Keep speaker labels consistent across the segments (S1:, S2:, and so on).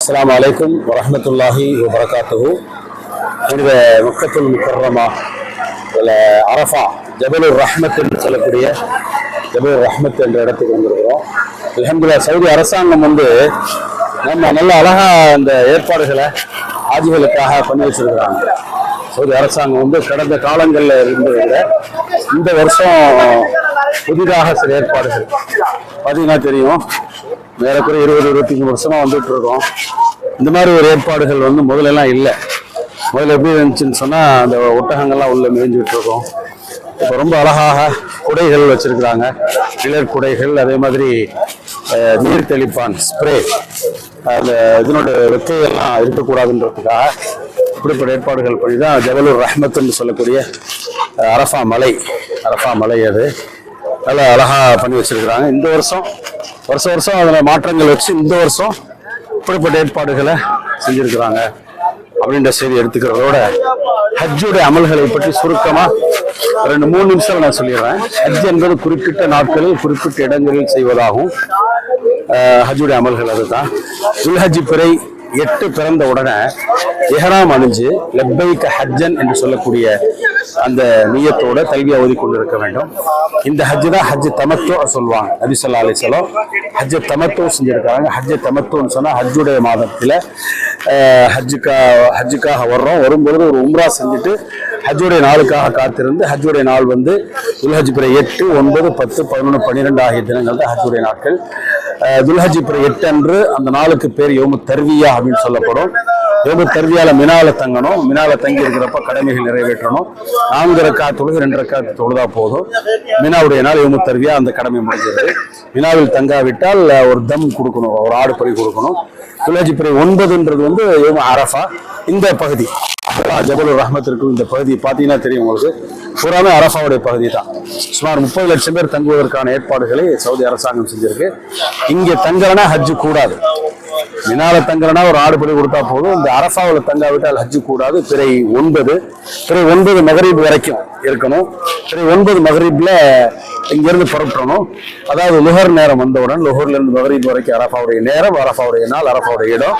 S1: அஸ்ஸலாமு அலைக்கும் வரஹ்மத்துல்லாஹி வபரகாத்துஹு. இந்த மக்கத்துல் முக்கர்ரமா அரஃபா ஜபலுர் ரஹ்மத் என்று சொல்லக்கூடிய ஜபலுர் ரஹ்மத் என்ற இடத்துக்கு வந்திருக்கிறோம். அல்ஹம்துலில்லாஹ் சவுதி அரசாங்கம் நம்ம நல்ல அழகா அந்த ஏற்பாடுகளை ஆஜிகளுக்காக பண்ணி வச்சிருக்கிறாங்க. சவுதி அரசாங்கம் கடந்த காலங்களில் இருந்ததை விட இந்த வருஷம் புதிதாக சில ஏற்பாடுகள் பார்த்தீங்கன்னா தெரியும். ஏறக்குறைய 20-23 வருஷமா வந்துட்டு இருக்கோம். இந்த மாதிரி ஒரு ஏற்பாடுகள் முதலெல்லாம் இல்லை. முதல்ல எப்படி இருந்துச்சுன்னு சொன்னா அந்த ஒட்டகங்கள்லாம் உள்ள மேய்ஞ்சிட்டு இருக்கோம். இப்போ ரொம்ப அழகாக குடைகள் வச்சிருக்கிறாங்க, நிழற் குடைகள். அதே மாதிரி நீர் தெளிப்பான் ஸ்ப்ரே, அந்த இதனுடைய வெக்கையெல்லாம் இருக்கக்கூடாதுன்றதுக்காக இப்படிப்பட்ட ஏற்பாடுகள் பண்ணி தான் ஜபலுர் ரஹ்மத்துன்னு சொல்லக்கூடிய அரஃபா மலை அது நல்லா அழகா பண்ணி வச்சிருக்கிறாங்க. இந்த வருஷம் அதில் மாற்றங்கள் வச்சு இந்த வருஷம் இப்படிப்பட்ட ஏற்பாடுகளை செஞ்சிருக்கிறாங்க அப்படின்ற செய்தி எடுத்துக்கிறதோட ஹஜ்ஜுடைய அமல்களை பற்றி சுருக்கமா 2-3 நிமிஷம் நான் சொல்லிடுறேன். ஹஜ் என்பது குறிப்பிட்ட நாட்களில் குறிப்பிட்ட இடங்களில் செய்வதாகும். ஹஜ்ஜுடைய அமல்கள் அதுதான். துல்ஹஜ் பிறை 8 பிறந்த உடனே இஹ்ராம் அணிஞ்சு லப்பைக ஹஜ்ஜன் என்று சொல்லக்கூடிய அந்த நியத்தோட தல்பியா ஓதி கொண்டிருக்க வேண்டும். இந்த ஹஜ் தான் ஹஜ் தமத்து சொல்லுவாங்க. நபி ஸல்லல்லாஹு அலைஹி வஸல்லம் ஹஜ் தமத்து செஞ்சிருக்காங்க. ஹஜ் தமத்துன்னு சொன்னா ஹஜ்ஜுடைய மாதத்துல ஹஜ்ஜுக்காக வரும்பொழுது ஒரு உம்ரா செஞ்சுட்டு ஹஜ்ஜுடைய நாளுக்காக காத்திருந்து ஹஜ்ஜுடைய நாள் துல்ஹஜ் பிறை 8, 9, 10, 11, 12 ஆகிய தினங்கள் தான் ஹஜ்ஜுடைய நாட்கள். துல்ஹஜ் பிறை 8 அன்று அந்த நாளுக்கு பேர் யோமு தர்வியா அப்படின்னு சொல்லப்படும். யோமு தர்வியால மினால தங்கணும். மினால தங்கி இருக்கிறப்ப கடமைகள் நிறைவேற்றணும். 4 ரக்காத் தொழுது 2 ரக்காத் தொழுதா போதும். மினாவுடைய நாள் யோமு தர்வியா, அந்த கடமை முடிஞ்சது. மினாவில் தங்காவிட்டால் ஒரு தம் கொடுக்கணும், ஒரு ஆடு பறி கொடுக்கணும். துல்ஹஜ் பிறை 9ன்றது யோமு அரஃபா. இந்த பகுதி ஜபலுர் ரஹ்மத் இருக்கும். இந்த பகுதி பார்த்தீங்கன்னா தெரியும் உங்களுக்கு, பூராமே அரஃபாவுடைய பகுதி தான். சுமார் 30 லட்சம் பேர் தங்குவதற்கான ஏற்பாடுகளை சவுதி அரசாங்கம் செஞ்சிருக்கு. இங்கே தங்கலனா ஹஜ்ஜு கூடாது. மினால தங்கலனா ஒரு ஆடு பலி கொடுத்தா போதும். இந்த அரஃபாவில் தங்காவிட்டால் ஹஜ்ஜு கூடாது. பிறை 9 மகரிப் வரைக்கும் இருக்கணும். பிறை 9 மகரிப்ல இங்கிருந்து புறப்படணும். அதாவது லுஹர் நேரம் வந்தவுடன் லுஹர்ல இருந்து மகரிப் வரைக்கும் அரஃபாவுடைய நேரம், அரஃபாவுடைய நாள், அரஃபாவுடைய இடம்.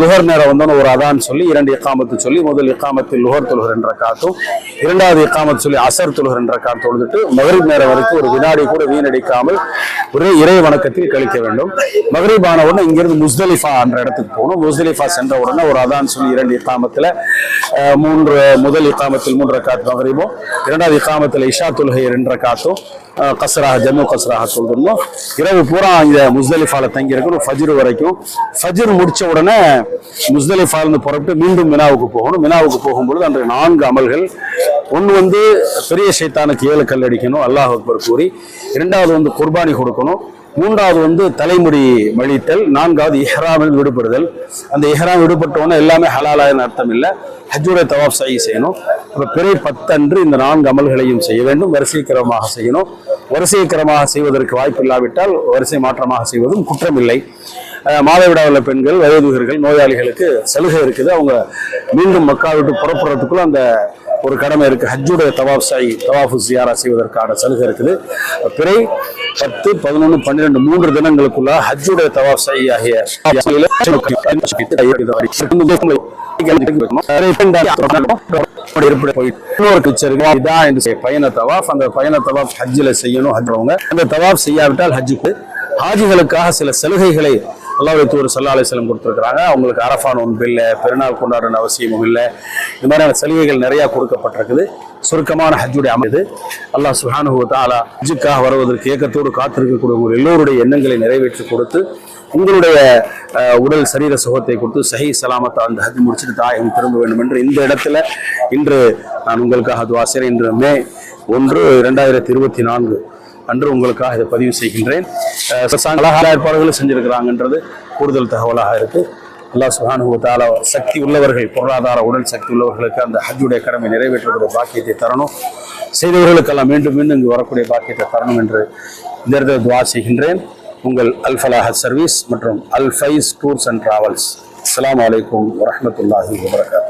S1: லுஹர் நேரம் வந்தோன்னு ஒரு அதான் சொல்லி 2 இக்காமத்து சொல்லி, முதல் இக்காமத்தில் லுஹர் தொழுகர் 2 ரக்காத்தும், 2வது இக்காமத்து சொல்லி அசர் தொழுகர் 2 ரக்காத் தொழுதுட்டு மகரிப் நேரம் வரைக்கும் ஒரு வினாடி கூட வீணடிக்காமல் ஒரே இறை வணக்கத்தில் கழிக்க வேண்டும். மகரிப் ஆன உடனே இங்கிருந்து முஸ்தலிஃபா என்ற இடத்துக்கு போகணும். முஸ்தலிஃபா சென்ற உடனே ஒரு அதான் சொல்லி 2 இக்காமத்துல முதல் இக்காமத்தில் 3 ரக்காத் மகரிபும், 2வது இக்காமத்தில் இஷா தொழுகை 2 ரக்காத்தும் ஜம்மு கஸ்ராக சொல்றோம். இரவு பூரா இந்த முஸ்தலிஃபால தங்கி இருக்கணும் ஃபஜ்ர் வரைக்கும். ஃபஜ்ர் முடிச்ச உடனே முஸ்தலிஃபால புறப்பட்டு மீண்டும் மினாவுக்கு போகணும். மினாவுக்கு போகும்பொழுது அந்த 4 அமல்கள், ஒன்று பெரிய ஷைத்தானுக்கு 7 கல் அடிக்கணும், அல்லாஹ் அக்பர் கூறி. 2வது குர்பானி கொடுக்கணும். 3வது தலைமுடி மழித்தல். 4வது இஹ்ராமில் விடுபடுதல். அந்த இஹ்ராம் விடுபட்டோன்னா எல்லாமே ஹலாலான அர்த்தம் இல்லை. ஹஜ்ஜுடைய தவாஃப் செய்யணும். அப்போ பிறை 10 அன்று இந்த 4 அமல்களையும் செய்ய வேண்டும். வரிசைக்கிரமமாக செய்யணும். வரிசைக்கிரமமாக செய்வதற்கு வாய்ப்பு இல்லாவிட்டால் வரிசை மாற்றமாக செய்வதும் குற்றமில்லை. மாதவிடாய் பெண்கள், வயோதிகர்கள், நோயாளிகளுக்கு சலுகை இருக்குது. அவங்க மீண்டும் மக்கா விட்டு புறப்படுறதுக்குள்ள அந்த ஒரு கடமை இருக்கு. ஹஜ்ஜுடைய தவாஃபு ஜியாரா செய்வதற்கான சலுகை இருக்குது. பிறை 10, 11, 12 3 தினங்களுக்குள்ள ஹஜ்ஜுடைய தவாஃப் ஆகிய பயண தவாஃப். அந்த பயண தவாஃப் ஹஜ்ஜில் செய்யணும். அந்த தவாஃப் செய்யாவிட்டால் ஹஜ்ஜுக்கு ஹாஜிகளுக்காக சில சலுகைகளை அல்லாஹ்வுடைய தூதர் ஸல்லல்லாஹு அலைஹி வஸல்லம் கொடுத்துருக்காங்க. அவங்களுக்கு அரஃபா நோன்பு இல்லை, பெருநாள் கொண்டாடுற அவசியமும் இல்லை. இந்த மாதிரியான சலுகைகள் நிறைய கொடுக்கப்பட்டிருக்குது. சுருக்கமான ஹஜ்ஜுடைய அமல் அல்லாஹ் சுப்ஹானஹு வ தஆலா ஹஜ்ஜுக்காக வருவதற்கு ஏக்கத்தோடு காத்திருக்கக்கூடிய எல்லோருடைய எண்ணங்களை நிறைவேற்றி கொடுத்து, உங்களுடைய உடல் சரீர சுகத்தை கொடுத்து சஹீ சலாமத்தா அந்த ஹஜ் முடிச்சுட்டு தாயகம் திரும்ப வேண்டும் என்று இந்த இடத்துல இன்று நான் உங்களுக்காக துஆ செய்கிறேன். இன்று மே 1, 2024 அன்று உங்களுக்காக இதை பதிவு செய்கின்றேன். ஏற்பாடுகளும் செஞ்சிருக்கிறாங்கன்றது கூடுதல் தகவலாக இருக்கு. அல்லாஹ் சுப்ஹானஹு வ தஆலா சக்தி உள்ளவர்கள், பொருளாதார உடல் சக்தி உள்ளவர்களுக்கு அந்த ஹஜ்ஜுடைய கடமை நிறைவேற்றக்கூடிய பாக்கியத்தை தரணும். செய்தவர்களுக்கெல்லாம் மீண்டும் இங்கு வரக்கூடிய பாக்கியத்தை தரணும் என்று இந்த இடத்துல துஆ செய்கின்றேன். உங்கள் அல் ஃபலாஹ் சர்வீஸ் மற்றும் அல் ஃபைஸ் டூர்ஸ் அண்ட் டிராவல்ஸ். அஸ்ஸலாமு அலைக்கும் வரஹ்மத்துல்லாஹி வபரகாத்துஹு.